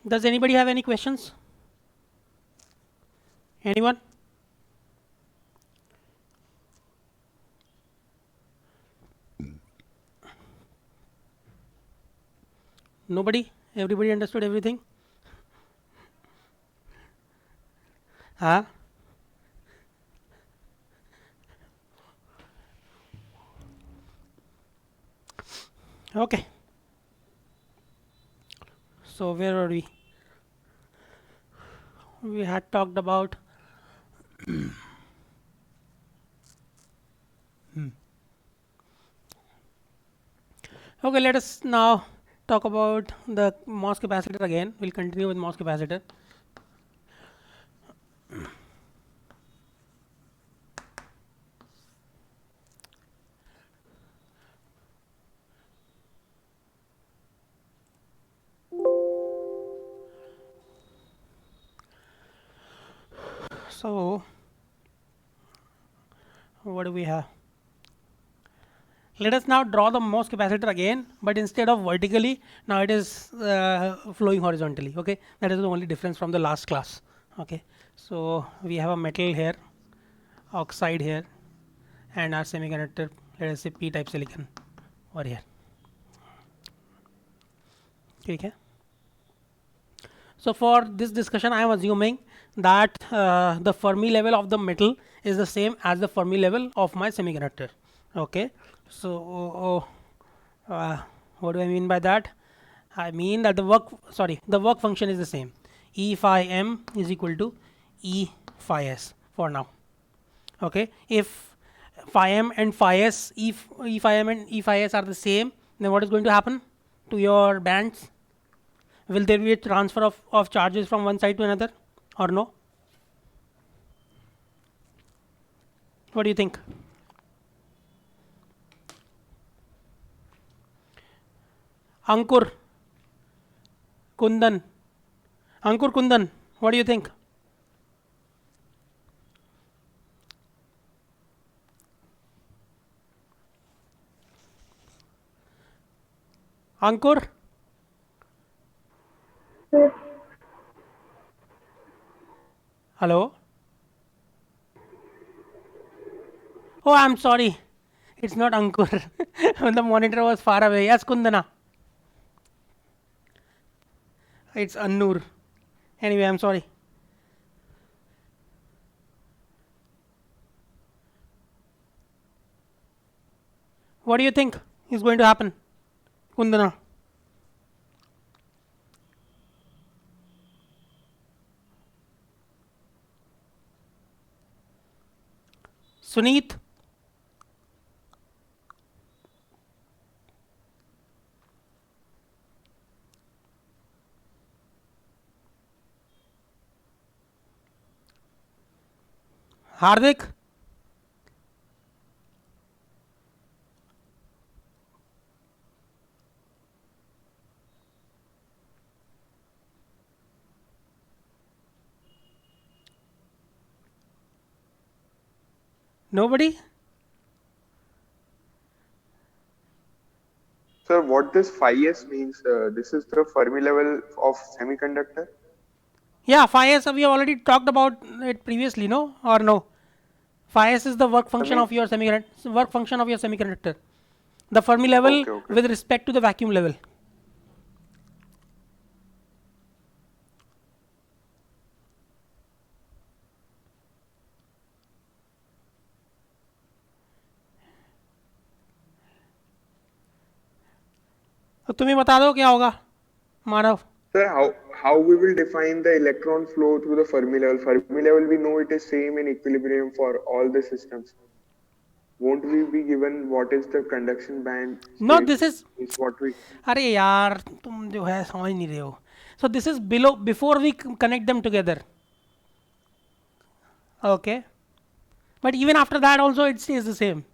Does anybody have any questions? Anyone? Nobody? Everybody understood everything? Huh? Okay. So where are we? We had talked about okay, let us now talk about the MOS capacitor again. We'll continue with MOS capacitor. So what do we have? Let us now draw the MOS capacitor again, but instead of vertically, now it is flowing horizontally. Okay, that is the only difference from the last class. Okay, so we have a metal here, oxide here, and our semiconductor, let us say p-type silicon over here. Okay. So for this discussion, I am assuming that the Fermi level of the metal is the same as the Fermi level of my semiconductor. Okay. So what do I mean by that? I mean that the work function is the same. E phi m is equal to E phi s for now. Okay. If phi m and phi s, E phi m and E phi s are the same, then what is going to happen to your bands? Will there be a transfer of charges from one side to another or no? What do you think? Ankur, Kundan, Ankur Kundan, what do you think? Ankur? Hello? Oh, I'm sorry. It's not Ankur. The monitor was far away. Yes, Kundana. It's Annur. Anyway, I'm sorry. What do you think is going to happen? Kundana. Suneet? Hardik? Nobody? Sir, what this phi s means, this is the Fermi level of semiconductor? Yeah, phi s we have already talked about it previously, no? Or no? Phi s is the work I function mean, of your semiconductor. The Fermi level okay, okay. with respect to the vacuum level. तो तुम्हें बता दो क्या होगा मानव. Sir, how we will define the electron flow through the Fermi level? Fermi level, we know it is same in equilibrium for all the systems. Won't we be given what is the conduction band No, state? this is. Is what we. अरे यार तुम जो है समझ नहीं रहे हो. So this is below before we connect them together. Okay. But even after that also it stays the same.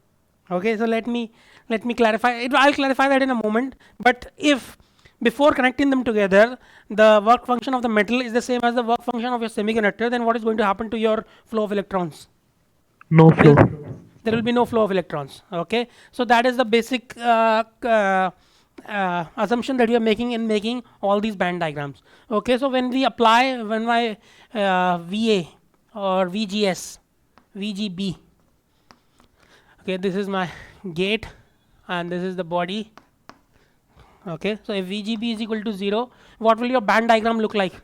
Okay, so let me let me clarify it. I'll clarify that in a moment. But if before connecting them together, the work function of the metal is the same as the work function of your semiconductor, then what is going to happen to your flow of electrons? No flow. There will be no flow of electrons. Okay, so that is the basic assumption that you are making in making all these band diagrams. Okay, so when we apply, when my VA or VGS, VGB, okay, this is my gate and this is the body. Okay, so if VGB is equal to 0, what will your band diagram look like?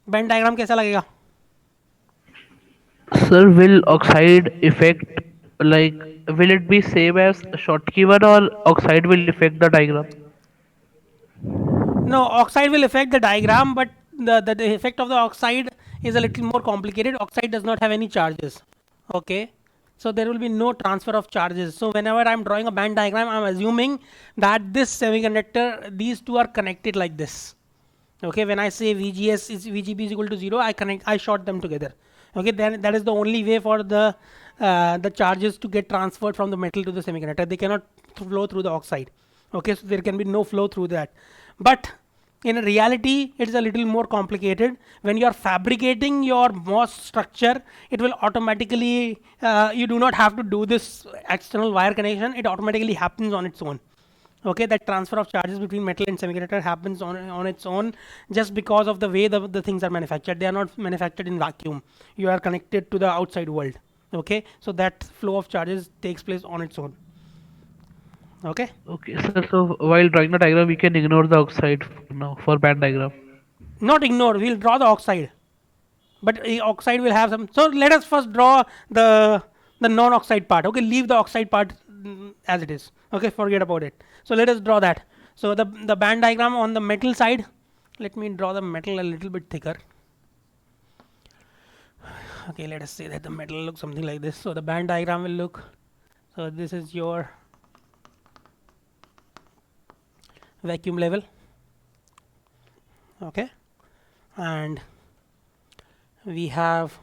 Band diagram कैसा लगेगा? Sir, will oxide effect, like, will it be same as Schottky one, or oxide will affect the diagram? No, oxide will affect the diagram, but the effect of the oxide is a little more complicated. Oxide does not have any charges. Okay, so there will be no transfer of charges. So whenever I'm drawing a band diagram, I'm assuming that this semiconductor, these two are connected like this. Okay, when I say VGS is VGB is equal to 0, I short them together. Okay, then that is the only way for the charges to get transferred from the metal to the semiconductor. They cannot flow through the oxide. Okay, so there can be no flow through that. But in reality, it is a little more complicated. When you are fabricating your MOS structure, it will automatically, you do not have to do this external wire connection. It automatically happens on its own. Okay, that transfer of charges between metal and semiconductor happens on its own, just because of the way the things are manufactured. They are not manufactured in vacuum. You are connected to the outside world. Okay, so that flow of charges takes place on its own. Okay. Okay, sir. So while drawing the diagram, we can ignore the oxide now for band diagram. Not ignore, we'll draw the oxide, but oxide will have some. So let us first draw the non-oxide part. Okay, leave the oxide part as it is. Okay, forget about it. So let us draw that. So the band diagram on the metal side, let me draw the metal a little bit thicker. Okay, let us say that the metal looks something like this. So the band diagram will look, so this is your vacuum level. Okay, and we have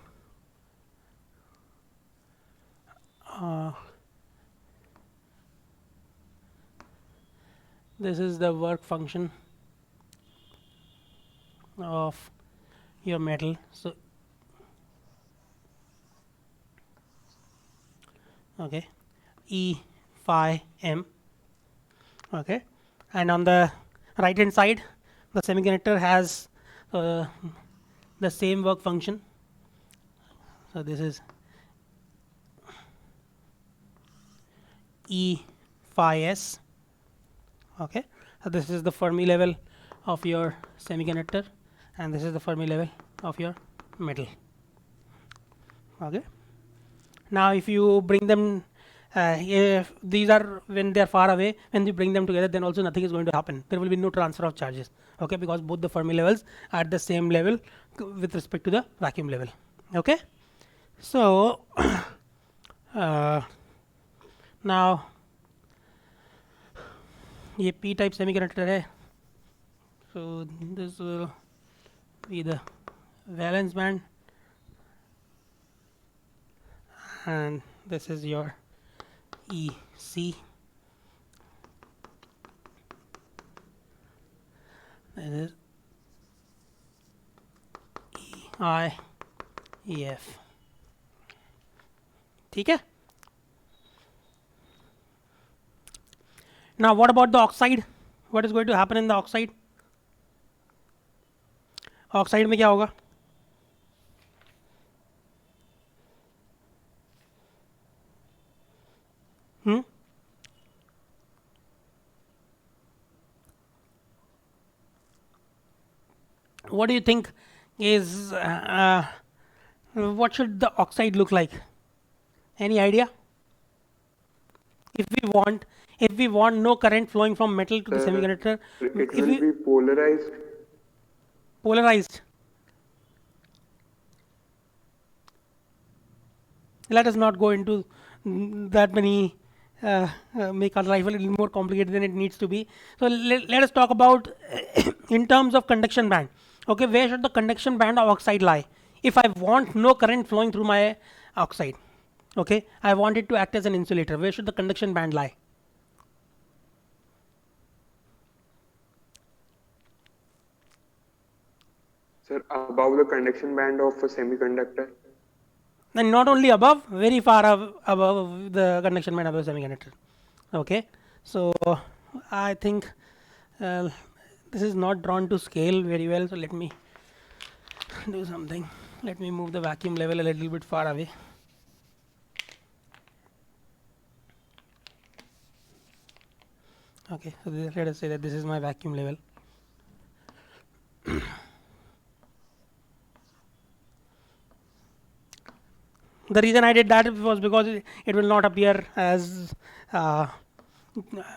this is the work function of your metal. So okay, E phi m. Okay, and on the right hand side, the semiconductor has the same work function. So this is E phi s. Okay, so this is the Fermi level of your semiconductor, and this is the Fermi level of your metal. Okay, now if you bring them, if these are when they are far away, when you bring them together, then also nothing is going to happen. There will be no transfer of charges. Okay, because both the Fermi levels are at the same level with respect to the vacuum level. Okay, so now ये p type semiconductor है, so this will be the valence band, and this is your EC. This is EI, EF. ठीक है. Now what about the oxide? What is going to happen in the oxide? Oxide में क्या होगा? What do you think is what should the oxide look like? Any idea? If we want no current flowing from metal to the semiconductor, it will be polarized. Polarized. Let us not go into that many, make our life a little more complicated than it needs to be. So let us talk about in terms of conduction band. Okay, where should the conduction band of oxide lie if I want no current flowing through my oxide? Okay, I want it to act as an insulator. Where should the conduction band lie? Sir, above the conduction band of a semiconductor. And not only above, very far above the conduction band of the semiconductor. Okay, so I think uh, this is not drawn to scale very well. So let me do something. Let me move the vacuum level a little bit far away. Okay, so let us say that this is my vacuum level. The reason I did that was because it will not appear as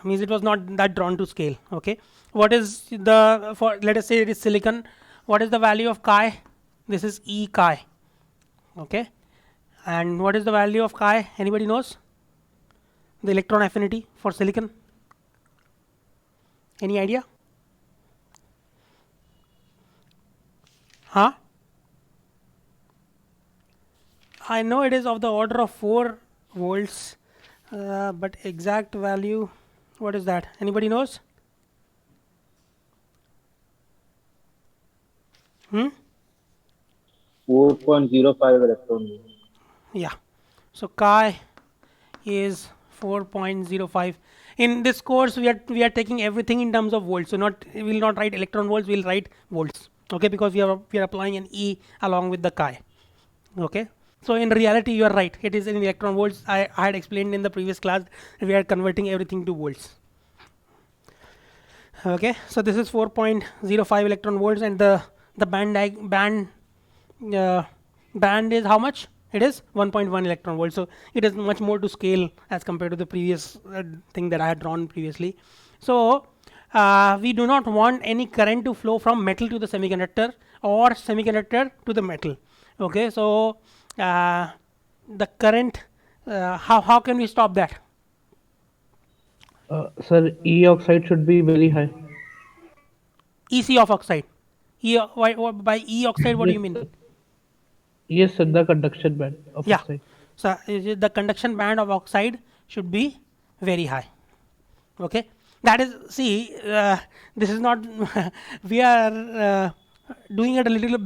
means it was not that drawn to scale. Okay, what is the, for let us say it is silicon, what is the value of chi? This is E chi. Okay, and what is the value of chi? Anybody knows? The electron affinity for silicon. Any idea? Huh? I know it is of the order of 4 volts, but exact value, what is that? Anybody knows? Hmm? 4.05 electron volt. Yeah. So chi is 4.05. In this course, we are taking everything in terms of volts. So not, we will not write electron volts. We will write volts. Okay, because we are applying an E along with the chi. Okay. So in reality, you are right. It is in electron volts. I had explained in the previous class. We are converting everything to volts. Okay. So this is 4.05 electron volts, and the band is how much? It is 1.1 electron volt. So it is much more to scale as compared to the previous thing that I had drawn previously. So we do not want any current to flow from metal to the semiconductor or semiconductor to the metal. Okay, so the current, how can we stop that? Sir, E oxide should be very high. EC of oxide. By E oxide, what do you Yes, mean? sir. Yes, sir, the conduction band of Yeah. oxide. So the conduction band of oxide should be very high. Okay, that is, see, this is not we are doing it a little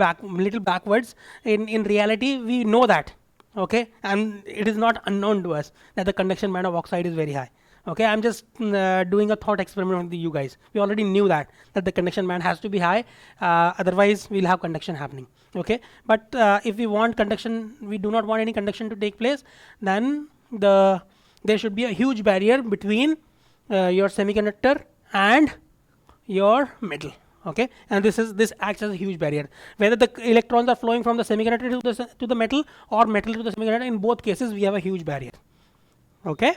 backwards. In reality, we know that. Okay, and it is not unknown to us that the conduction band of oxide is very high. Okay, I'm just doing a thought experiment with you guys. We already knew that the conduction band has to be high, otherwise we'll have conduction happening. Okay, but if we want conduction, we do not want any conduction to take place, then there should be a huge barrier between your semiconductor and your metal. Okay, and this acts as a huge barrier. Whether the electrons are flowing from the semiconductor to the metal or metal to the semiconductor, in both cases we have a huge barrier. Okay,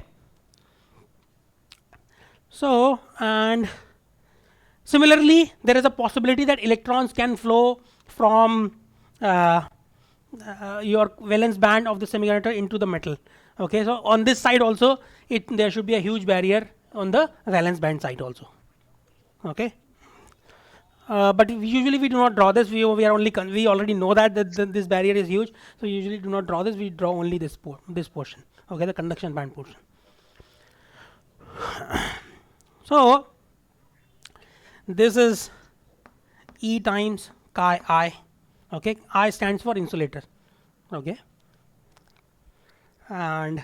so, and similarly, there is a possibility that electrons can flow from your valence band of the semiconductor into the metal. Okay, so on this side also, there should be a huge barrier on the valence band side also. Okay, but usually we do not draw this. We already know that this barrier is huge, so usually do not draw this. We draw only this portion. Okay, the conduction band portion. So this is E times chi I. Okay, I stands for insulator. Okay, and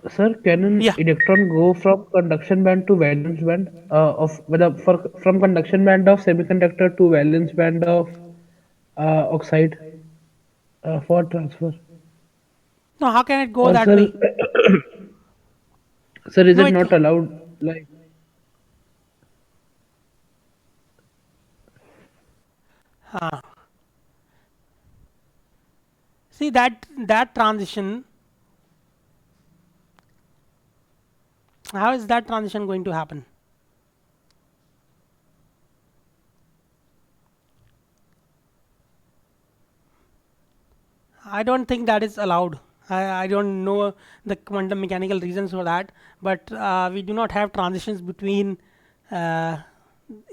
Sir, can an yeah, electron go from conduction band to valence band of whether from conduction band of semiconductor to valence band of oxide for transfer? no, how can it go Or that sir, way? sir, is No, it it not allowed? Like see that transition. How is that transition going to happen? I don't think that is allowed. I don't know the quantum mechanical reasons for that, but we do not have transitions between uh,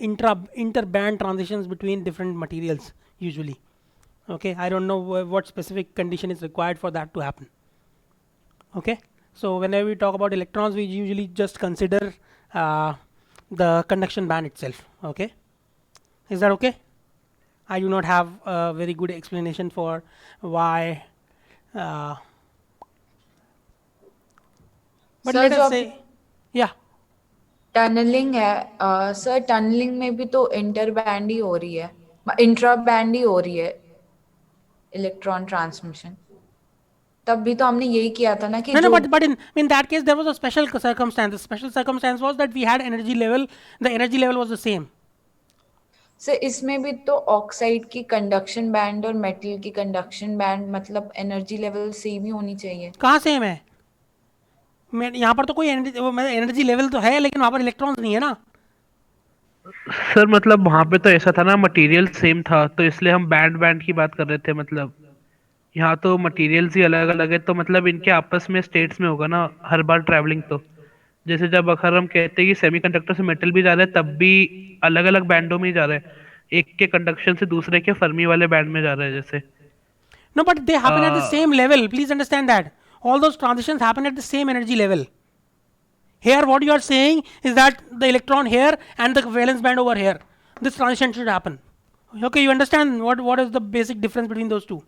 interband transitions between different materials usually. Okay, I don't know what specific condition is required for that to happen. Okay, so whenever we talk about electrons, we usually just consider the conduction band itself. Okay, is that okay? I do not have a very good explanation for why, uh, but sir let जो us आप say, yeah. Tunnelling है sir, tunnelling में भी तो inter band ही हो रही है, intra band ही हो रही है इलेक्ट्रॉन ट्रांसमिशन। तब भी तो हमने यही किया था ना कि No, no, जो but in that case there was a special circumstance. The special circumstance was that we had energy level. The energy level was the same. Sir इसमें भी तो ऑक्साइड की कंडक्शन बैंड और मेटल की conduction band मतलब energy level same ही होनी चाहिए। कहाँ सेम है? मैं यहाँ पर तो कोई एनर्जी लेवल तो है, लेकिन वहाँ पर इलेक्ट्रॉन्स नहीं है ना। सर मतलब वहां पे तो ऐसा था ना, मटेरियल सेम था, तो इसलिए हम बैंड बैंड की बात कर रहे थे। मतलब यहाँ तो मटेरियल्स ही अलग अलग है, तो मतलब इनके आपस में स्टेट्स में होगा ना हर बार ट्रैवलिंग। तो जैसे जब अगर हम कहते हैं कि सेमीकंडक्टर से मेटल भी जा रहा है, तब भी अलग अलग बैंडों में ही जा रहा है। एक के कंडक्शन से दूसरे के फर्मी वाले बैंड में जा रहा है जैसे। No, but they happen at the uh, same level. Please understand that all those transitions happen at the same energy level. Here, what you are saying is that the electron here and the valence band over here, this transition should happen. Okay, you understand what is the basic difference between those two?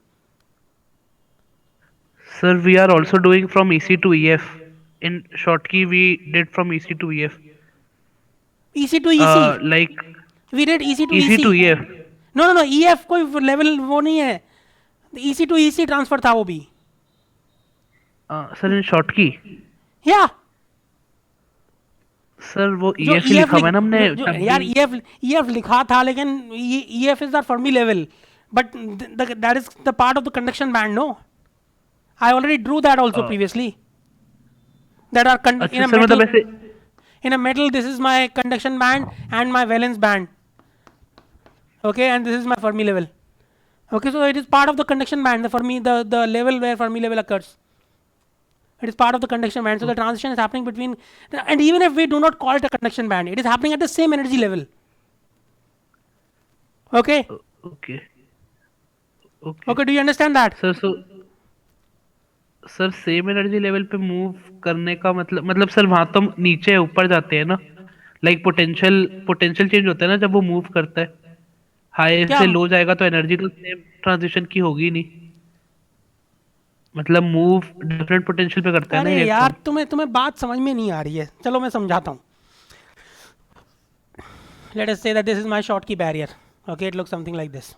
sir, we are also doing from EC to EF. In Schottky, we did from EC to EF. EC to EC. Like We did EC to EC to EC. EF. No, no, no. EF कोई level वो नहीं है. EC to EC transfer था वो भी. Sir इन Schottky, Yeah. Sir वो जो EF ही लिखा हुआ है ना हमने जो तब यार भी। EF लिखा था, लेकिन EF is the Fermi level, but that is the part of the conduction band. No, I already drew that also previously. That are in अच्छा a सर metal. मतलब ऐसे In a metal, this is my conduction band and my valence band. Okay, and this is my Fermi level. Okay, so it is part of the conduction band, the level where Fermi level occurs. It is part of the conduction band. So the transition is happening between, and even if we do not call it a conduction band, it is happening at the same energy level. Okay. Okay Okay. Do you understand that? Sir same energy level पे move करने का मतलब sir वहां तो हम नीचे ऊपर जाते हैं ना। लाइक पोटेंशियल चेंज होता है ना जब वो मूव करता है। हाई क्या? से लो जाएगा तो एनर्जी तो सेम ट्रांजिशन की होगी नहीं। मतलब मूव डिफरेंट पोटेंशियल पे करता है ना अरे यार, इलेक्ट्रॉन। तुम्हें बात समझ में नहीं आ रही है. चलो मैं समझाता हूँ. Let us say that this is my Schottky barrier. Okay, it looks something like this.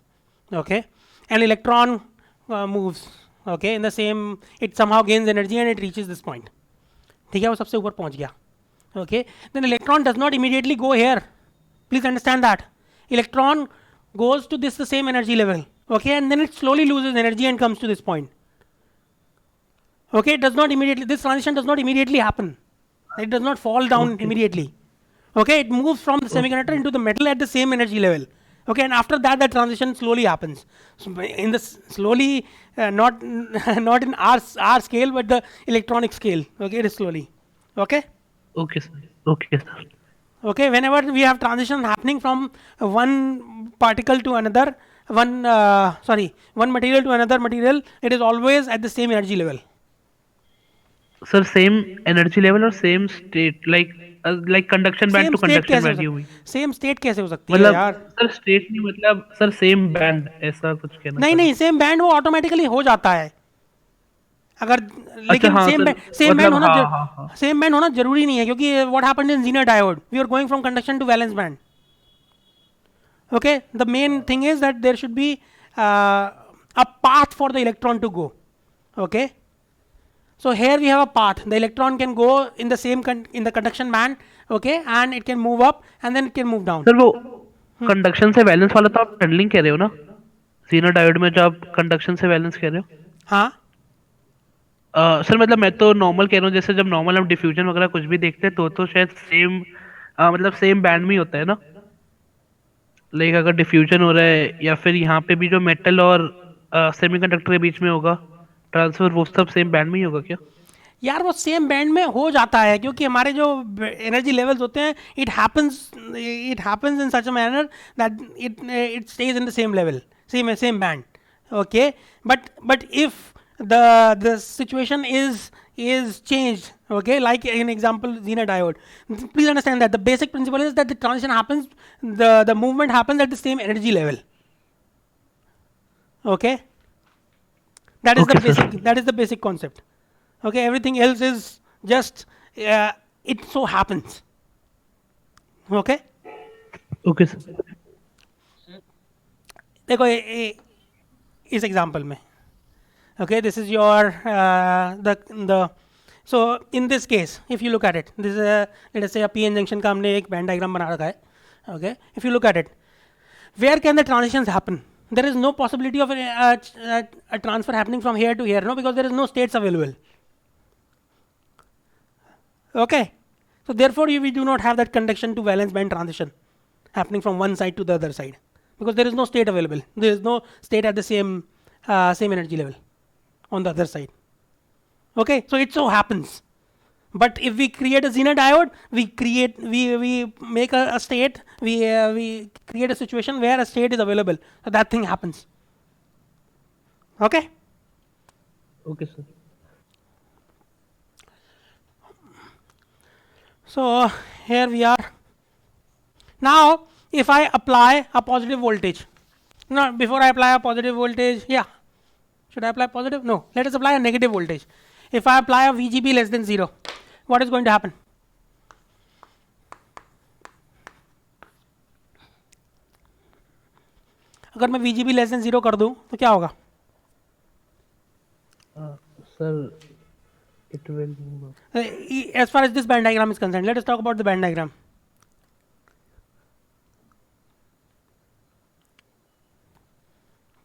Okay, an electron moves. Okay, in the same, it somehow gains energy and it reaches this point. ठीक है, वो सबसे ऊपर पहुंच गया. Okay, then electron does not immediately go here. Please understand that. Electron goes to this the same energy level. Okay, and then it slowly loses energy and comes to this point. Okay, it does not immediately, this transition does not immediately happen. It does not fall down immediately. Okay, it moves from the semiconductor into the metal at the same energy level. Okay, and after that, the transition slowly happens. So in the slowly, not not in our scale, but the electronic scale. Okay, it is slowly. Okay. Okay sir okay sir Okay, whenever we have transition happening from one particle to another, one material to another material, it is always at the same energy level. Sir same energy level और same state like conduction band same to state conduction कैसे हो band हुई। सकती same state कैसे हो सकती है मतलब यार? सर स्टेट नहीं, मतलब सर सेम बैंड ऐसा कुछ कहना नहीं चाह रहा नहीं, सेम बैंड वो ऑटोमेटिकली हो जाता है अगर, हूँ। लेकिन हाँ सेम सर सेम बैंड मतलब होना हाँ सेम बैंड होना जरूरी नहीं है, क्योंकि what happened in Zener diode, we are going from conduction to valence band. Okay, the main thing is that there should be a path for the electron to go. Okay, so here we have a path. The electron can go in the same in the conduction band. Okay, and it can move up and then it can move down. Sir वो conduction से valence वाला तो आप tunnelling कह रहे हो ना, Zener diode में जो आप कंडक्शन से वैलेंस कह रहे हो। हाँ, सर मतलब मैं तो नॉर्मल कह रहा हूँ, जैसे जब नॉर्मल हम डिफ्यूजन वगैरह कुछ भी देखते हैं तो शायद सेम मतलब सेम बैंड में ही होता है ना। लाइक अगर डिफ्यूजन हो रहा है या फिर यहाँ पे भी जो मेटल और सेमीकंडक्टर के बीच में होगा ट्रांसफर, वो सब सेम बैंड में ही होगा क्या? यार वो सेम बैंड में हो जाता है, क्योंकि हमारे जो एनर्जी लेवल्स होते हैं, it happens in such a manner that it stage in the same level, same band. Okay, but if the situation is changed, okay, like in example Zener diode, please understand that the basic principle is that the transition happens, the movement happens at the same energy level. Okay, that is Okay, the sir. basic, that is the basic concept. Okay, everything else is just it so happens. Okay, Okay, sir. देखो इस example में, okay, this is your the so in this case if you look at it, this is a, let us say a pn junction का हमने एक band diagram बना रखा है. Okay, if you look at it, where can the transitions happen? There is no possibility of a transfer happening from here to here, no, because there is no states available. Okay, so therefore we do not have that conduction to valence band transition happening from one side to the other side, because there is no state available, there is no state at the same energy level on the other side. Okay, so it so happens, but if we create a Zener diode, we make a state, we create a situation where a state is available, so that thing happens. Okay, Okay, sir. so here we are. Now if I apply a positive voltage, no, before I apply a positive voltage, yeah, should I apply positive? No, let us apply a negative voltage. If I apply a VGB less than 0, what is going to happen? अगर मैं VGB less than 0 कर दूं तो क्या होगा? Sir, it will move up. As far as this band diagram is concerned, let us talk about the band diagram.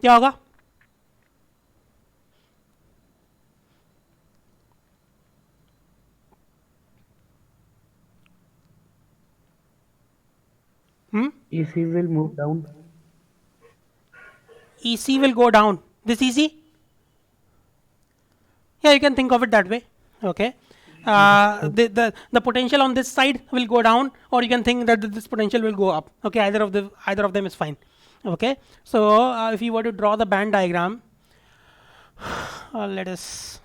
क्या होगा? EC will move down. EC will go down. This EC? Yeah, you can think of it that way. Okay. The potential on this side will go down, or you can think that this potential will go up. Okay, either of them is fine. Okay. So if you were to draw the band diagram, let us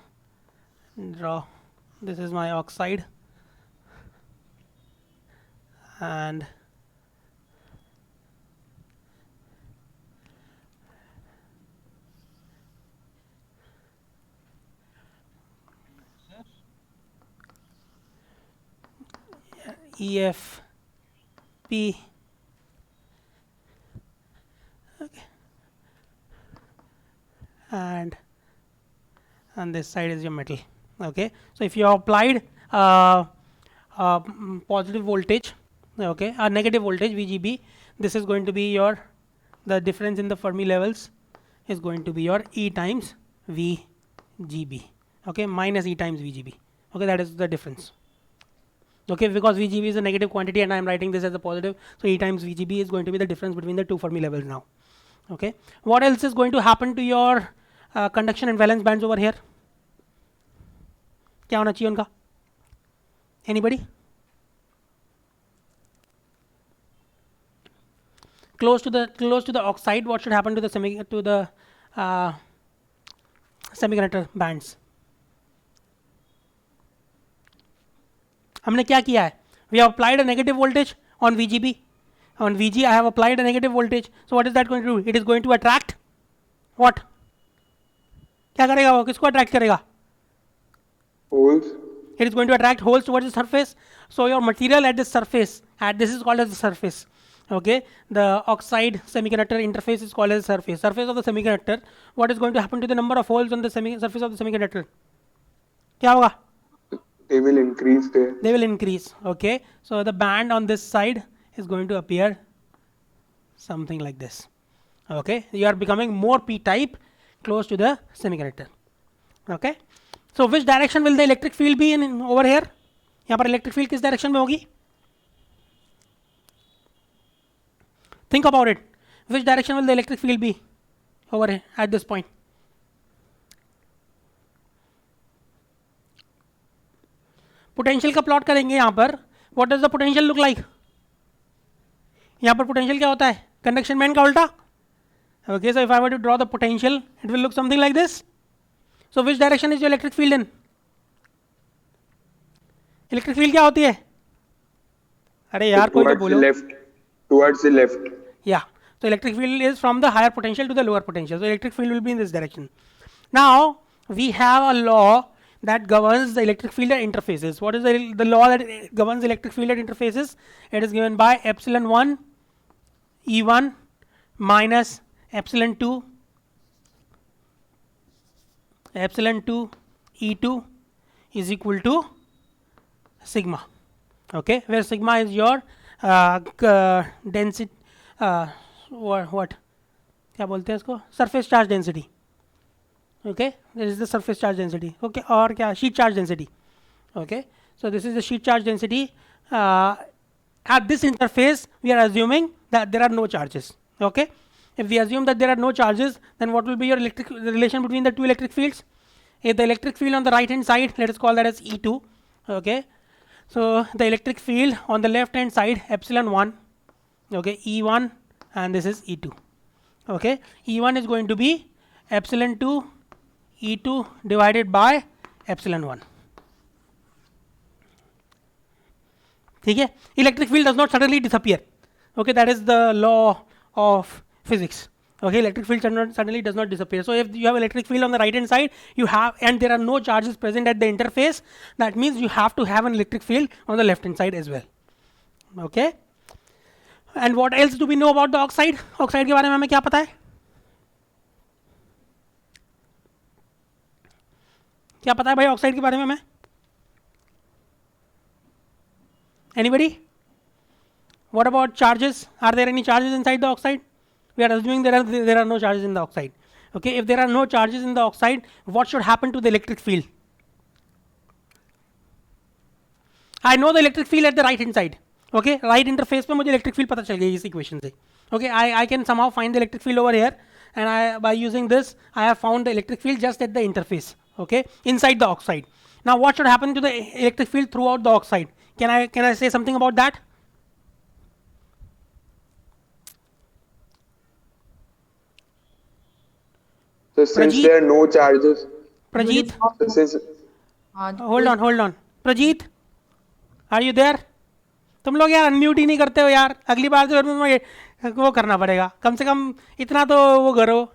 draw. This is my oxide, and EF P. Okay. And this side is your metal. Okay, so if you have applied positive voltage, okay, a negative voltage VGB, this is going to be your, the difference in the Fermi levels is going to be your E times VGB. Okay, minus E times VGB. Okay, that is the difference. Okay, because VGB is a negative quantity and I am writing this as a positive, so E times VGB is going to be the difference between the two Fermi levels now. Okay, what else is going to happen to your conduction and valence bands over here? क्या होना चाहिए उनका? Anybody? Close to the oxide, what should happen to the semiconductor bands? हमने क्या किया है? We have applied a negative voltage on VGB. On VG I have applied a negative voltage. So what is that going to do? It is going to attract what? क्या करेगा वो? किसको attract करेगा? Holes. It is going to attract holes towards the surface. So your material at the surface, this is called as the surface. Okay, the oxide semiconductor interface is called as surface. Surface of the semiconductor. What is going to happen to the number of holes on the surface of the semiconductor? क्या होगा? They will increase there. They will increase. Okay, so the band on this side is going to appear something like this. Okay, you are becoming more p-type close to the semiconductor. Okay, so which direction will the electric field be in over here? यहाँ पर electric field किस direction में होगी? Think about it. Which direction will the electric field be over here at this point? Potential का plot करेंगे यहाँ पर. What does the potential look like? यहाँ पर पोटेंशियल क्या होता है? कंडक्शन बैंड का उल्टा. Okay, so if I were to draw the potential, it will look something like this. So which direction is your electric field in? Electric field क्या होती है? अरे यार कोई तो Towards the बोलो. left. Towards the left. Yeah. So electric field is from the higher potential to the lower potential. So electric field will be in this direction. Now we have a law that governs the electric field at interfaces. What is the law that governs electric field at interfaces? It is given by epsilon 1 E1 minus epsilon 2 E2 is equal to sigma. Okay, where sigma is your density, what क्या बोलते हैं इसको, surface charge density. Okay, this is the surface charge density. Okay, और क्या, sheet charge density. Okay, so this is the sheet charge density. At this interface we are assuming that there are no charges. Okay, if we assume that there are no charges, then what will be your electric relation between the two electric fields? If the electric field on the right hand side, let us call that as E2. Okay, so the electric field on the left hand side, epsilon 1, okay, E1, and this is E2. Okay, E1 is going to be epsilon 2 E2 divided by epsilon 1. ठीक है, electric field does not suddenly disappear. Okay, that is the law of physics. Okay, electric field suddenly does not disappear. So if you have electric field on the right hand side, you have, and there are no charges present at the interface, that means you have to have an electric field on the left hand side as well. Okay, and what else do we know about the oxide? Oxide के बारे में हमें क्या पता है? क्या पता है भाई ऑक्साइड के बारे में हमें? Anybody? What about charges? Are there any charges inside the oxide? We are assuming there are no charges in the oxide. Okay, if there are no charges in the oxide, what should happen to the electric field? I know the electric field at the right hand side. Okay, right interface पे मुझे electric field पता चल गई इस equation से. Okay, I can somehow find the electric field over here, and by using this I have found the electric field just at the interface. Okay, inside the oxide. Now what should happen to the electric field throughout the oxide? Can I say something about that? So since there are no charges, Prajeet, so since hold on. Prajeet, are you there? तुम लोग यार unmute ही नहीं करते हो यार. अगली बार से तुम्हें वो करना पड़ेगा. कम से कम इतना तो वो करो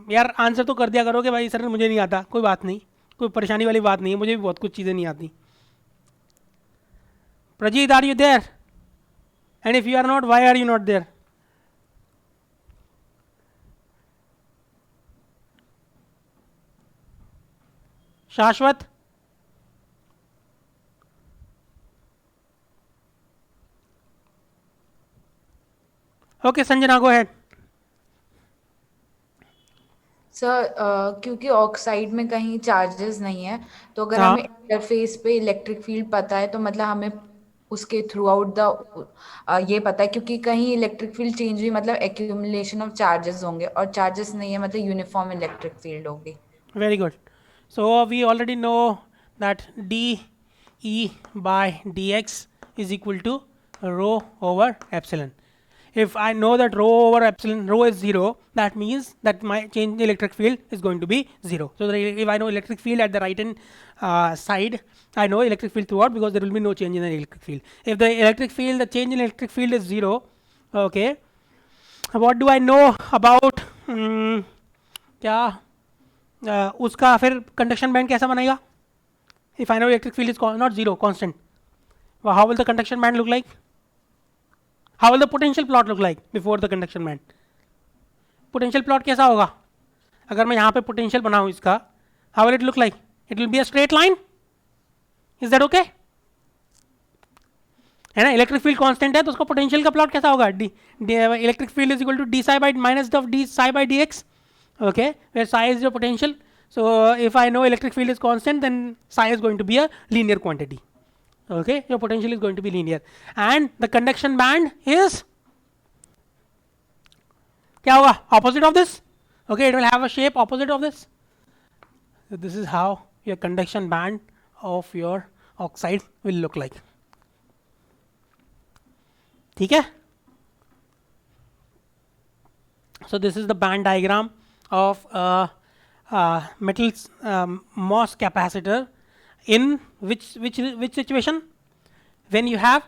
यार. आंसर तो कर दिया करो कि भाई सर मुझे नहीं आता. कोई बात नहीं, कोई परेशानी वाली बात नहीं है. मुझे भी बहुत कुछ चीज़ें नहीं आती. Prajeet, are you there? And if you are not, why are you not there? Shashwat? Okay, Sanjana, go ahead. Sir क्योंकि ऑक्साइड में कहीं चार्जेस नहीं है, तो अगर हाँ. हमें इंटरफेस पे इलेक्ट्रिक फील्ड पता है तो मतलब हमें उसके थ्रू आउट द ये पता है, क्योंकि कहीं इलेक्ट्रिक फील्ड चेंज हुई मतलब एक्यूमुलेशन ऑफ चार्जेस होंगे, और चार्जेस नहीं है मतलब यूनिफॉर्म इलेक्ट्रिक फील्ड होगी. Very good. So we already know that dE by dx is equal to rho over epsilon. If I know that rho over epsilon, rho is 0, that means that my change in electric field is going to be 0. So if I know electric field at the right hand side, I know electric field throughout because there will be no change in the electric field. If the change in electric field is 0, okay, what do I know about क्या उसका फिर conduction band कैसा बनेगा? If I know electric field is not 0, constant, well, how will the conduction band look like? How will the potential plot look like before the conduction band? Potential plot कैसा होगा? अगर मैं यहाँ पे potential बनाऊँ इसका, how will it look like? It will be a straight line. Is that okay? है ना, इलेक्ट्रिक फील्ड कांस्टेंट है तो उसका पोटेंशियल का प्लॉट कैसा होगा? Electric field is equal to d psi by minus of d psi by d x. Okay, where psi is your potential. So if I know electric field is constant, then psi is going to be a linear quantity. Okay, your potential is going to be linear, and the conduction band is क्या होगा? Opposite of this. Okay, it will have a shape opposite of this. So this is how your conduction band of your oxide will look like. ठीक है? So this is the band diagram of metal MOS capacitor in which situation? When you have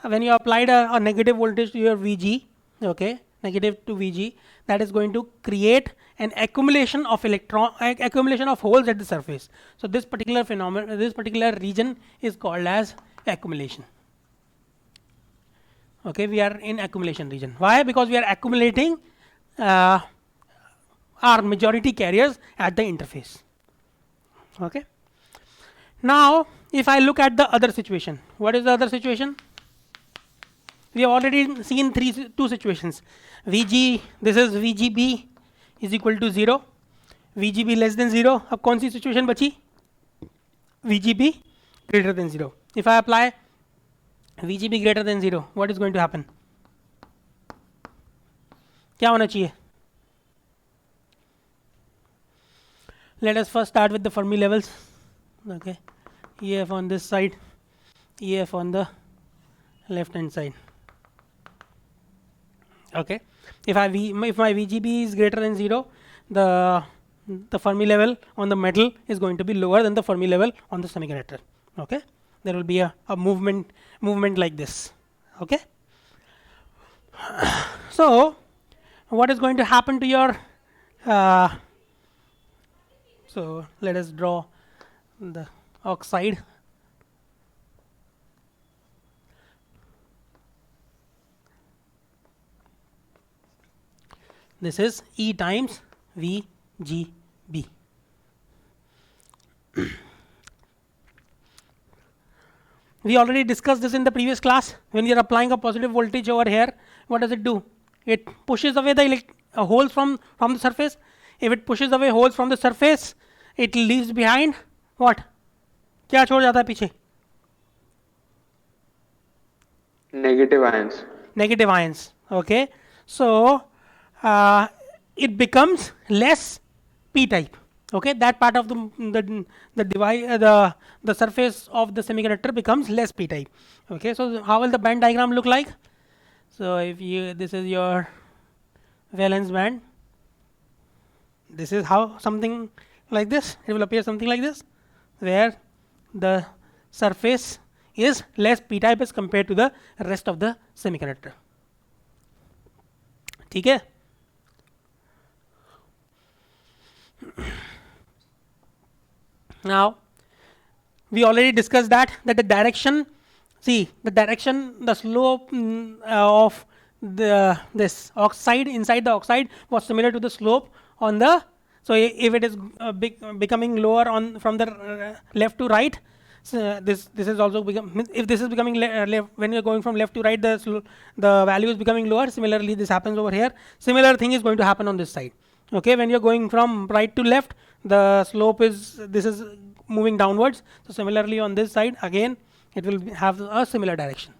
when you applied a negative voltage to your VG, okay, negative to VG, that is going to create an accumulation of accumulation of holes at the surface. So this particular phenomenon, this particular region is called as accumulation. Okay, we are in accumulation region. Why? Because we are accumulating our majority carriers at the interface. Okay. Now, if I look at the other situation, what is the other situation? We have already seen two situations. VG, this is VGB is equal to 0, VGB less than 0. अब कौन सी situation बची? VGB greater than 0. If I apply VGB greater than 0, what is going to happen? क्या होना चाहिए? Let us first start with the Fermi levels. Okay, EF on this side, EF on the left hand side. Okay, if my VGB is greater than 0, the Fermi level on the metal is going to be lower than the Fermi level on the semiconductor. Okay, there will be a movement like this. Okay, so what is going to happen to your so let us draw the oxide. This is E times VGB. We already discussed this in the previous class. When you are applying a positive voltage over here, what does it do? It pushes away the holes from the surface. If it pushes away holes from the surface, it leaves behind what? क्या छोड़ जाता है पीछे? Negative ions. Negative ions. Okay, so it becomes less p-type. Okay, that part of the device, the surface of the semiconductor becomes less p-type. Okay, so how will the band diagram look like? So if this is your valence band, this is how something like this, it will appear something like this, where the surface is less p-type as compared to the rest of the semiconductor. ठीक है? Now we already discussed that the direction, the slope of this oxide inside the oxide was similar to the slope on the, so if it is becoming lower on from the left to right, so this is also if this is becoming left, when you are going from left to right, the value is becoming lower. Similarly, this happens over here. Similar thing is going to happen on this side. Okay, when you are going from right to left, the slope is moving downwards. So similarly on this side, again it will have a similar direction.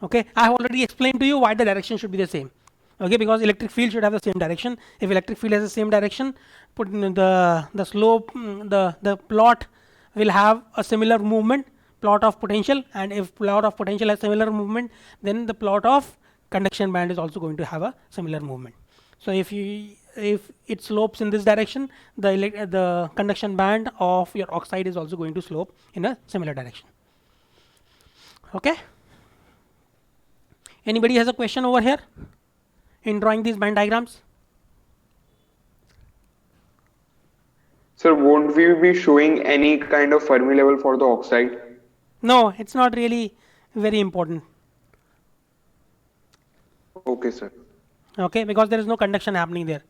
Okay, I have already explained to you why the direction should be the same. Okay, because electric field should have the same direction. If electric field has the same direction, put in the slope, the plot will have a similar movement, plot of potential, and if plot of potential has similar movement, then the plot of conduction band is also going to have a similar movement. So if it slopes in this direction, the conduction band of your oxide is also going to slope in a similar direction. Okay, anybody has a question over here in drawing these band diagrams? Sir, won't we be showing any kind of Fermi level for the oxide? No, it's not really very important. Okay, sir. Okay, because there is no conduction happening there.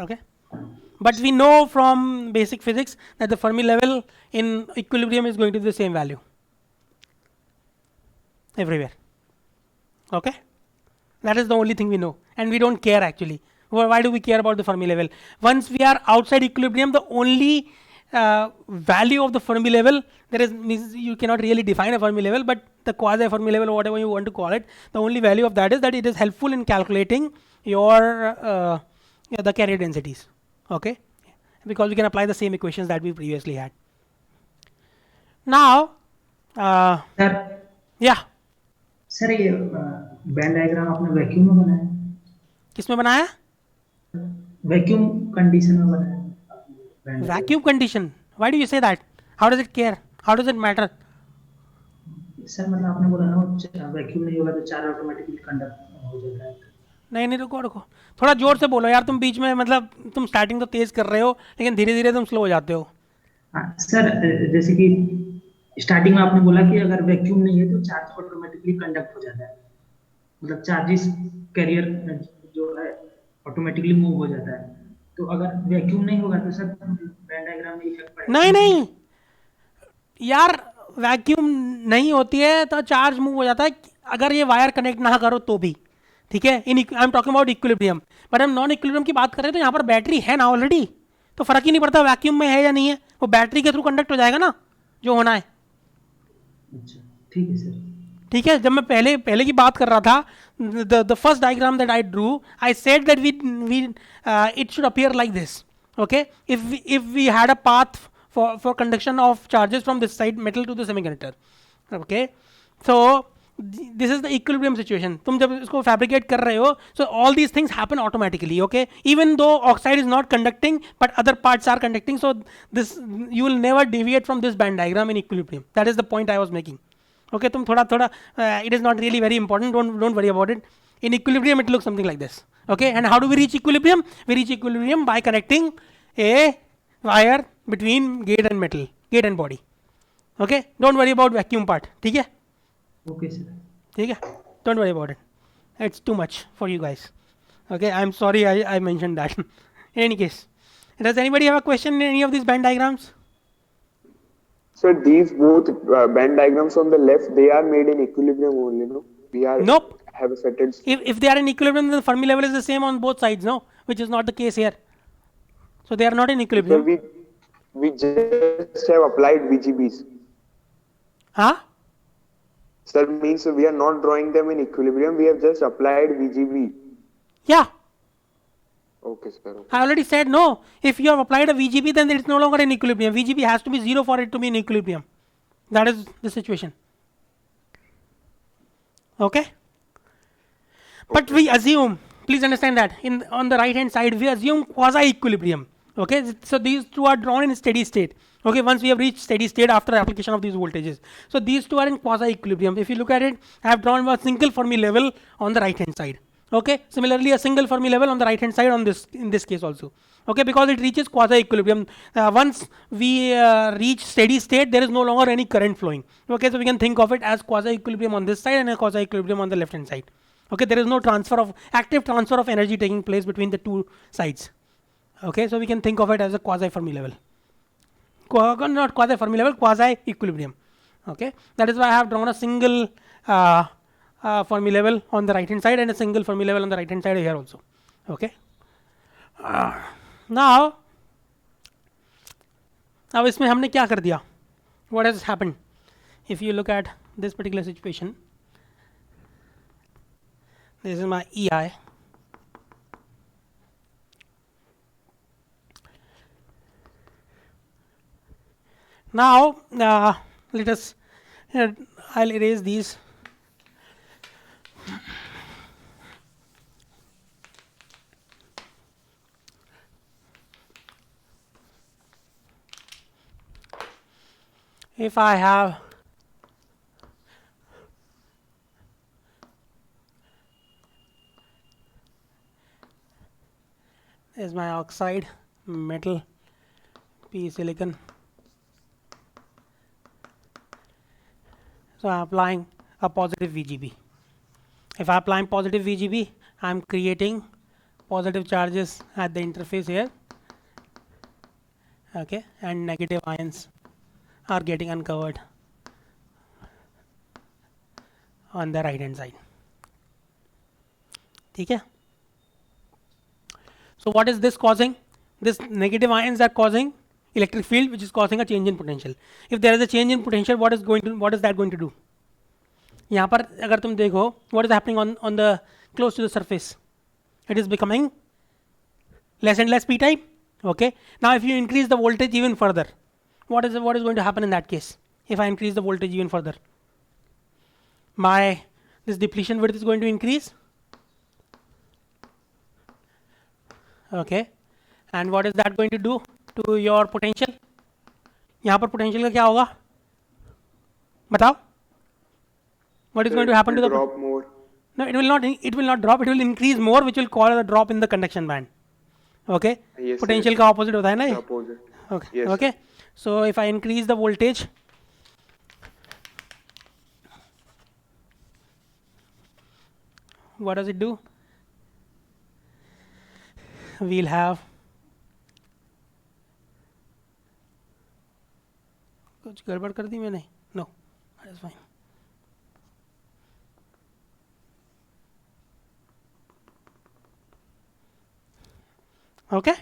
Okay, but we know from basic physics that the Fermi level in equilibrium is going to be the same value everywhere. Okay, that is the only thing we know, and we don't care actually. Why do we care about the Fermi level? Once we are outside equilibrium, the only value of the Fermi level, means you cannot really define a Fermi level, but the quasi Fermi level or whatever you want to call it, the only value of that is that it is helpful in calculating your the carrier densities. Okay, because we can apply the same equations that we previously had. Now sir yeah, sir ये band diagram आपने vacuum में बनाया? किसमें बनाया? Vacuum condition में बनाया band diagram. Vacuum condition. Why do you say that? How does it care? How does it matter? Sir मतलब आपने बोला ना वैक्यूम नहीं होगा तो चार्ज ऑटोमेटिकली कंडक्ट हो जाता है। नहीं नहीं, रुको रुको, थोड़ा जोर से बोलो यार. तुम बीच में मतलब तुम स्टार्टिंग तो तेज कर रहे हो लेकिन धीरे धीरे तुम स्लो हो जाते हो. सर जैसे कि स्टार्टिंग में आपने बोला कि अगर वैक्यूम नहीं है तो चार्ज ऑटोमेटिकली कंडक्ट हो जाता है, मतलब चार्जेस कैरियर जो है ऑटोमेटिकली मूव हो जाता है। तो अगर वैक्यूम नहीं होगा तो सर बैंड डायग्राम में इफेक्ट पड़ेगा? नहीं नहीं यार, वैक्यूम नहीं होती है तो चार्ज मूव हो जाता है अगर ये वायर कनेक्ट ना करो तो भी. ठीक है, in I am talking about equilibrium. But हम नॉन इक्विलिब्रियम की बात कर रहे हैं तो यहाँ पर बैटरी है ना ऑलरेडी, तो फर्क ही नहीं पड़ता वैक्यूम में है या नहीं है, वो बैटरी के थ्रू कंडक्ट हो जाएगा ना जो होना है. अच्छा ठीक है सर। ठीक है, जब मैं पहले की बात कर रहा था, the first diagram that I drew, I said that we it should appear like this. Okay, if we had a path for conduction of charges from this side metal to the semiconductor. Okay, so this is the equilibrium situation. तुम जब इसको fabricate कर रहे हो, so all these things happen automatically. Okay, even though oxide is not conducting but other parts are conducting, so this you will never deviate from this band diagram in equilibrium. That is the point I was making. Okay, तुम थोड़ा it is not really very important, don't worry about it. In equilibrium it looks something like this. Okay, and how do we reach equilibrium? We reach equilibrium by connecting a wire between gate and metal, gate and body. Okay, don't worry about vacuum part. ठीक है? Okay sir. ठीक है, don't worry about it. It's too much for you guys. Okay, I'm sorry I mentioned that. In any case, does anybody have a question in any of these band diagrams? So these both band diagrams on the left, they are made in equilibrium only, no? We are Nope. have a certain. If they are in equilibrium, then the Fermi level is the same on both sides, no? Which is not the case here. So they are not in So equilibrium. we just have applied VGBs. Huh? Sir, means we are not drawing them in equilibrium. We have just applied VGB. Yeah. Okay, sir. Okay. I already said no. If you have applied a VGB, then it's no longer in equilibrium. VGB has to be 0 for it to be in equilibrium. That is the situation. Okay? But we assume, please understand that, on the right hand side, we assume quasi-equilibrium. Okay? So these two are drawn in steady state. Okay, once we have reached steady state after application of these voltages. So these two are in quasi-equilibrium. If you look at it, I have drawn a single Fermi level on the right hand side. Okay, similarly a single Fermi level on the right hand side on this, in this case also. Okay, because it reaches quasi-equilibrium. Once we reach steady state, there is no longer any current flowing. Okay, so we can think of it as quasi-equilibrium on this side and a quasi-equilibrium on the left hand side. Okay, there is no active transfer of energy taking place between the two sides. Okay, so we can think of it as a quasi-Fermi level. Not quasi-Fermi level, quasi-equilibrium. Okay, that is why I have drawn a single Fermi level on the right hand side and a single Fermi level on the right hand side here also. Okay. Now इसमें हमने क्या कर दिया? What has happened? If you look at this particular situation, this is my EI. Now let us, I'll erase these. If I have is my oxide, metal, P silicon. So I am applying a positive VGB. If I am applying positive VGB, I am creating positive charges at the interface here. Okay, and negative ions are getting uncovered on the right hand side. Okay. So what is this causing? This negative ions are causing electric field, which is causing a change in potential. If there is a change in potential, what is that going to do? यहाँ पर अगर तुम देखो, what is happening on the close to the surface? It is becoming less and less p type. Okay. Now if you increase the voltage even further, what is going to happen in that case? If I increase the voltage even further, this depletion width is going to increase. okay, and what is that going to do to your potential? यहाँ पर potential का क्या होगा बताओ? What is going to happen to the drop more. No, it will not. It will not drop. It will increase more, which will cause a drop in the conduction band. Okay. Yes, Potential sir. का opposite होता है ना ये? Opposite. Okay. Yes, Okay. So if I increase the voltage, what does it do? We'll have कुछ गड़बड़ कर दी मैंने? No, that is fine. Okay.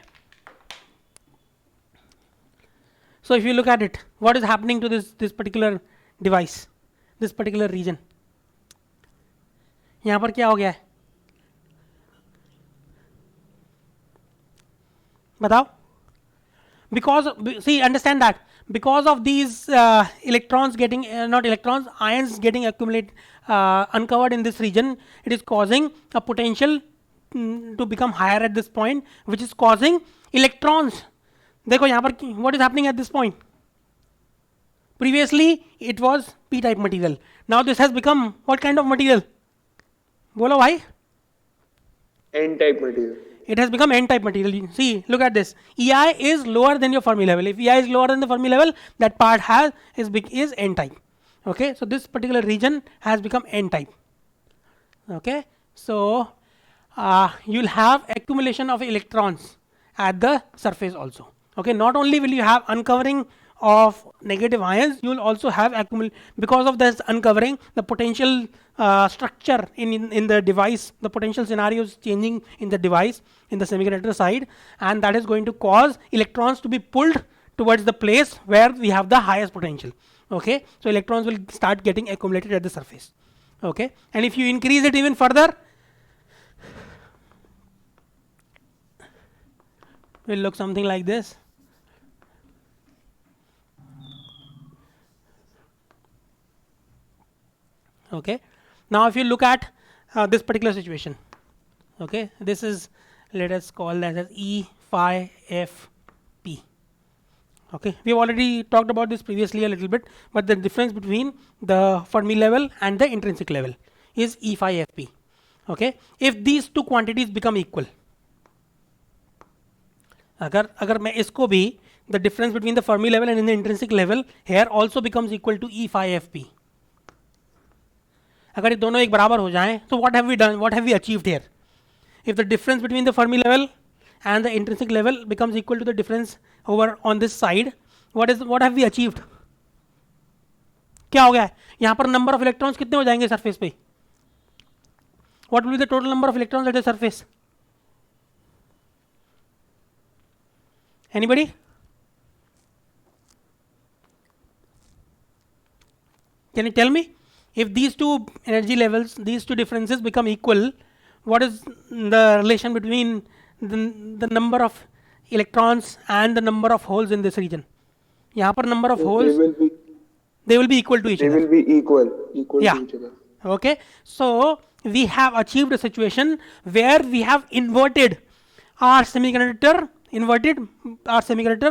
So if you look at it, what is happening to this particular device, this particular region? यहाँ पर क्या हो गया है? बताओ? Because see, understand that because of these electrons getting not electrons, ions getting accumulated uncovered in this region, it is causing a potential to become higher at this point, which is causing electrons. देखो यहाँ पर what is happening at this point? Previously it was p-type material. Now this has become what kind of material? बोलो भाई. N-type material. It has become n-type material. See, look at this. EI is lower than your Fermi level. If EI is lower than the Fermi level, that part is n-type. Okay, so this particular region has become n-type. Okay, so you'll have accumulation of electrons at the surface also. Okay, not only will you have uncovering of negative ions, you will also have because of this uncovering, the potential structure in the device, the potential scenario is changing in the device, in the semiconductor side, and that is going to cause electrons to be pulled towards the place where we have the highest potential. Okay, so electrons will start getting accumulated at the surface. Okay, and if you increase it even further, it will look something like this. Okay, now if you look at this particular situation, okay, this is, let us call that as E phi f p. Okay, we have already talked about this previously a little bit, but the difference between the Fermi level and the intrinsic level is E phi f p. Okay, if these two quantities become equal, अगर मैं इसको भी, the difference between the Fermi level and in the intrinsic level here also becomes equal to E phi f p. अगर ये दोनों एक बराबर हो जाएं, तो what have we done? What have we achieved here? If the difference between the Fermi level and the intrinsic level becomes equal to the difference over on this side, what have we achieved? क्या हो गया है? यहाँ पर number of electrons कितने हो जाएंगे surface पे? What will be the total number of electrons at the surface? Anybody? Can you tell me? If these two energy levels, these two differences become equal, what is the relation between the number of electrons and the number of holes in this region? यहाँ पर number of holes, they will be equal to each other. They will be equal Yeah. to each other. Okay, so we have achieved a situation where we have inverted our semiconductor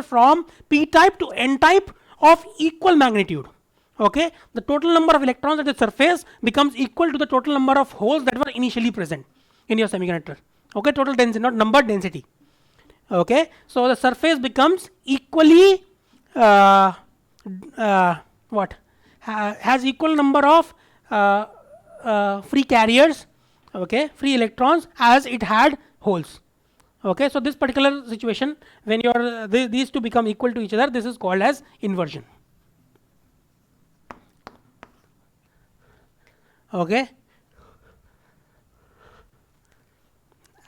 from p-type to n-type of equal magnitude. Okay, the total number of electrons at the surface becomes equal to the total number of holes that were initially present in your semiconductor. Okay, total density, not number, density. Okay, so the surface becomes equally has equal number of free carriers, okay, free electrons as it had holes. Okay, so this particular situation, when these two become equal to each other, this is called as inversion. Okay,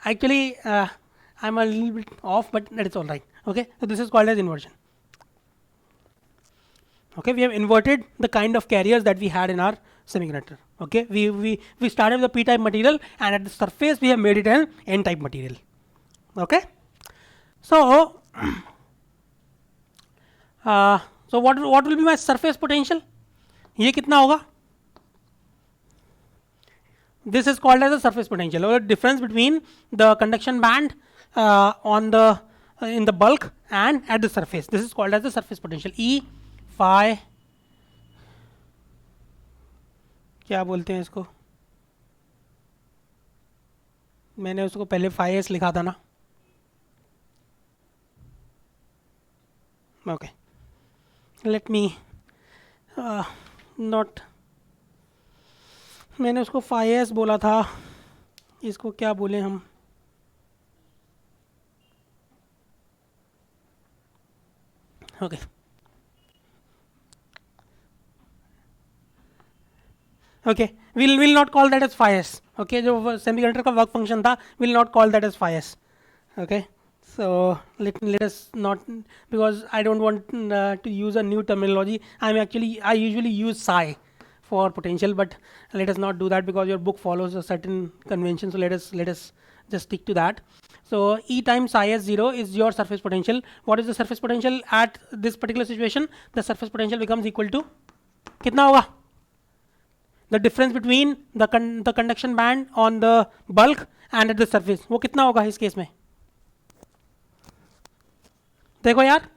actually I'm a little bit off, but that is all right. Okay, so this is called as inversion. Okay, we have inverted the kind of carriers that we had in our semiconductor. Okay, we started with the p-type material, and at the surface we have made it an n-type material. Okay, so so what will be my surface potential? ये कितना होगा? This is called as a surface potential, or difference between the conduction band on the in the bulk and at the surface. This is called as the surface potential. E phi, क्या बोलते हैं इसको, मैंने उसको पहले phi s लिखा था ना. Okay, let me not, मैंने उसको phi s बोला था, इसको क्या बोले हम. Okay. Okay, we'll not call that as phi s. Okay, जो सेमीकंडक्टर का वर्क फंक्शन था, we'll not call that as phi s. Okay, so let us not, because I don't want to use a new terminology. I usually use psi for potential, but let us not do that because your book follows a certain convention. So let us just stick to that. So E times psi s 0 is your surface potential. What is the surface potential at this particular situation? The surface potential becomes equal to कितना होगा? The difference between the conduction band on the bulk and at the surface, वो कितना होगा इस case में? देखो यार,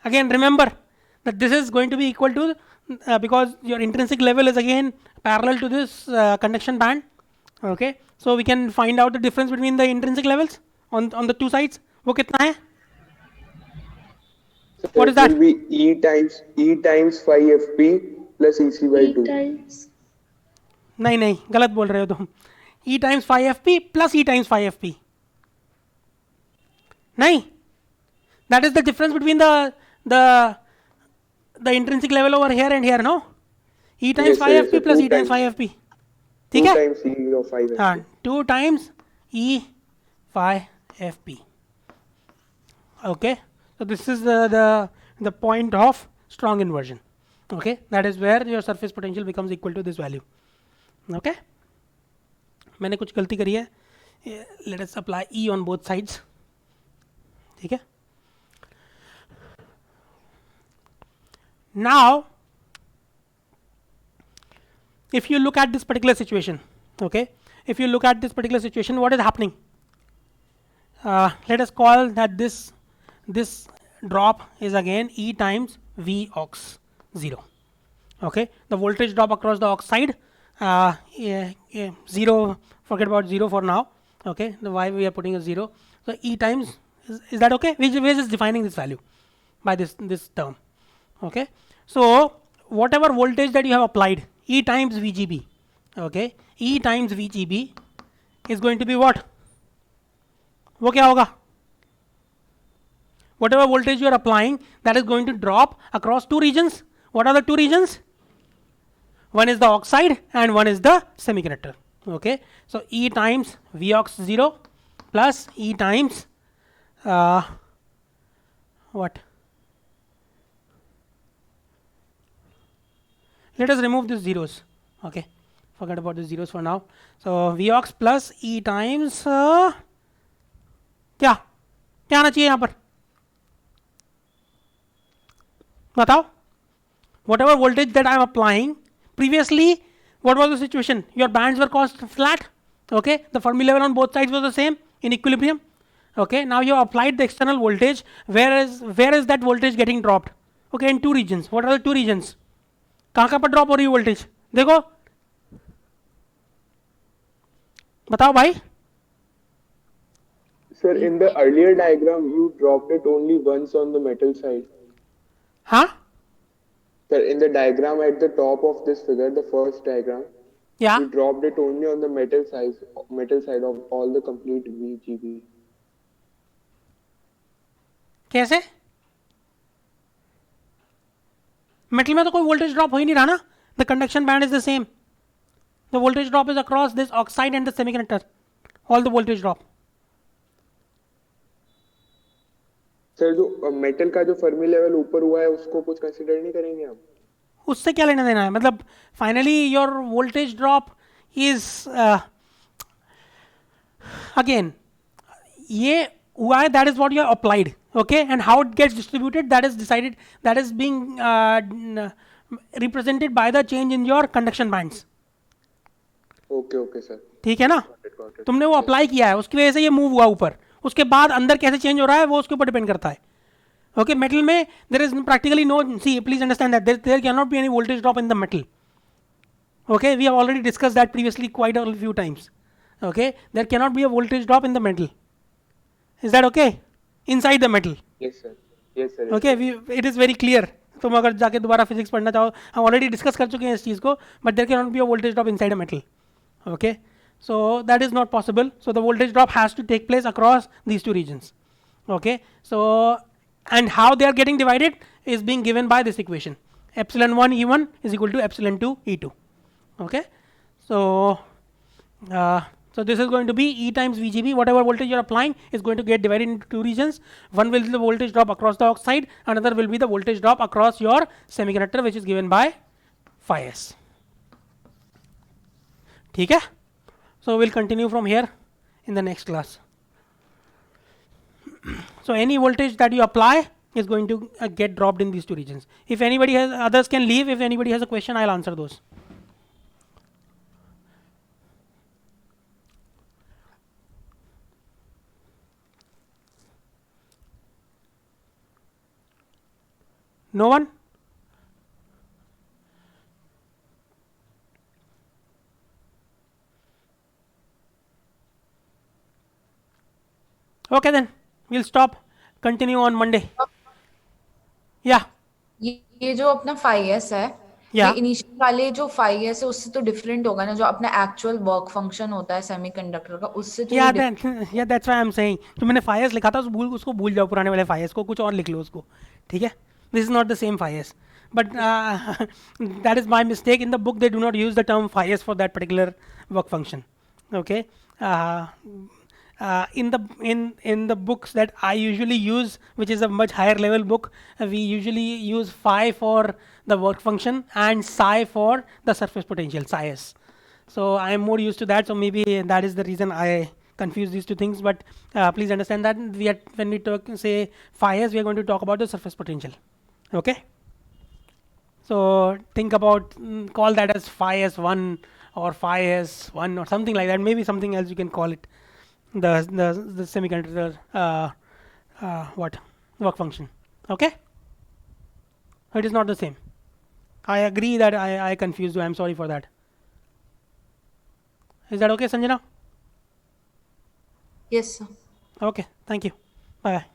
again remember that this is going to be equal to because your intrinsic level is again parallel to this conduction band. Okay, so we can find out the difference between the intrinsic levels on the two sides. वो कितना है? What is that? Will be E times phi fp plus EC by 2. नहीं गलत बोल रहे हो तुम. E times phi fp plus E times phi fp. नहीं, that is the difference between the intrinsic level over here and here, no? E times Yes, phi yes, fp plus E times phi fp. ठीक 2 है? times E of phi fp. हाँ, 2 times E phi fp. Okay, so this is the point of strong inversion. Okay, that is where your surface potential becomes equal to this value. Okay, मैंने कुछ गलती करी है. Let us apply E on both sides. ठीक है. Now, if you look at this particular situation, okay, if you look at this particular situation, what is happening? Let us call that this drop is again E times V aux 0. Okay, the voltage drop across the aux side, 0, forget about 0 for now. Okay, the why we are putting a 0. So E times, is that okay? We are just defining this value by this term. Okay, so whatever voltage that you have applied, E times VGB, okay, E times VGB is going to be what? वो क्या होगा? Whatever voltage you are applying, that is going to drop across two regions. What are the two regions? One is the oxide and one is the semiconductor. Okay, so E times V aux 0 plus E times what? Let us remove these zeros. Okay, forget about the zeros for now. So V aux plus E times क्या आना चाहिए यहाँ पर? बताओ. Whatever voltage that I am applying, previously what was the situation? Your bands were caused flat. Okay, the Fermi level on both sides was the same in equilibrium. Okay, now you have applied the external voltage. Where is that voltage getting dropped? Okay, in two regions. What are the two regions? कहाँ पर drop हो रही है voltage? देखो, बताओ भाई. Sir, in the earlier diagram, you dropped it only once on the metal side. हाँ? Sir, in the diagram at the top of this figure, the first diagram, Yeah. you dropped it only on the metal side of all the complete VGB. कैसे? Metal में तो कोई voltage drop हो ही नहीं रहा ना. The conduction band is the same. The voltage drop is across this oxide and the semiconductor. All the voltage drop. Sir, जो metal का जो फर्मी लेवल ऊपर हुआ है उसको कुछ कंसीडर नहीं करेंगे हम? उससे क्या लेना देना है? मतलब finally your voltage drop is again ये हुआ है, that is what you have applied. Okay, and how it gets distributed, that is decided, that is being represented by the change in your conduction bands. Okay, sir. ठीक है ना, got it. तुमने वो apply किया है, उसकी वजह से ये मूव हुआ ऊपर, उसके बाद अंदर कैसे चेंज हो रहा है वो उसके ऊपर डिपेंड करता है. ओके, मेटल में there is practically no, see please understand that there can not be any voltage drop in the metal. Okay, we have already discussed that previously quite a few times. Okay, there cannot be a voltage drop in the metal. Is that okay? Inside the metal. Yes, sir. Yes, sir. Okay, it is very clear. तुम अगर जाके दोबारा physics पढ़ना चाहो, हम already discuss कर चुके हैं इस चीज़ को, but there can not be a voltage drop inside a metal. Okay, so that is not possible. So the voltage drop has to take place across these two regions. Okay, so and how they are getting divided is being given by this equation. Epsilon 1 E1 is equal to epsilon 2 E2. Okay, so so this is going to be E times VGB. Whatever voltage you are applying is going to get divided into two regions. One will be the voltage drop across the oxide, another will be the voltage drop across your semiconductor, which is given by phi s. ठीक है, so we'll continue from here in the next class. So any voltage that you apply is going to get dropped in these two regions. If anybody has, others can leave. If anybody has a question, I'll answer those. No one? Okay then, we'll stop. Continue on Monday. Yeah. ये जो अपना फाइएस है, Yeah. ये initial वाले जो फाइएस है उससे तो डिफरेंट होगा ना, जो अपना एक्चुअल वर्क फंक्शन होता है सेमीकंडक्टर का, उससे तो Yeah, that's why I'm saying. जो मैंने फाइएस लिखा था उसको भूल जाओ, पुराने वाले फाइएस को, कुछ और लिख लो उसको. ठीक है, this is not the same phase, but that is my mistake. In the book they do not use the term phi s for that particular work function. Okay, in the books that I usually use, which is a much higher level book, we usually use phi for the work function and psi for the surface potential, psi s. So I am more used to that, so maybe that is the reason I confuse these two things. But please understand that when we say phi s, we are going to talk about the surface potential. Okay, so think about, call that as phi s1 or phi s1 or something like that, maybe something else you can call it, the semiconductor what work function. Okay, it is not the same. I agree that I confused you. I'm sorry for that. Is that okay, Sanjana? Yes sir. Okay, thank you. Bye bye.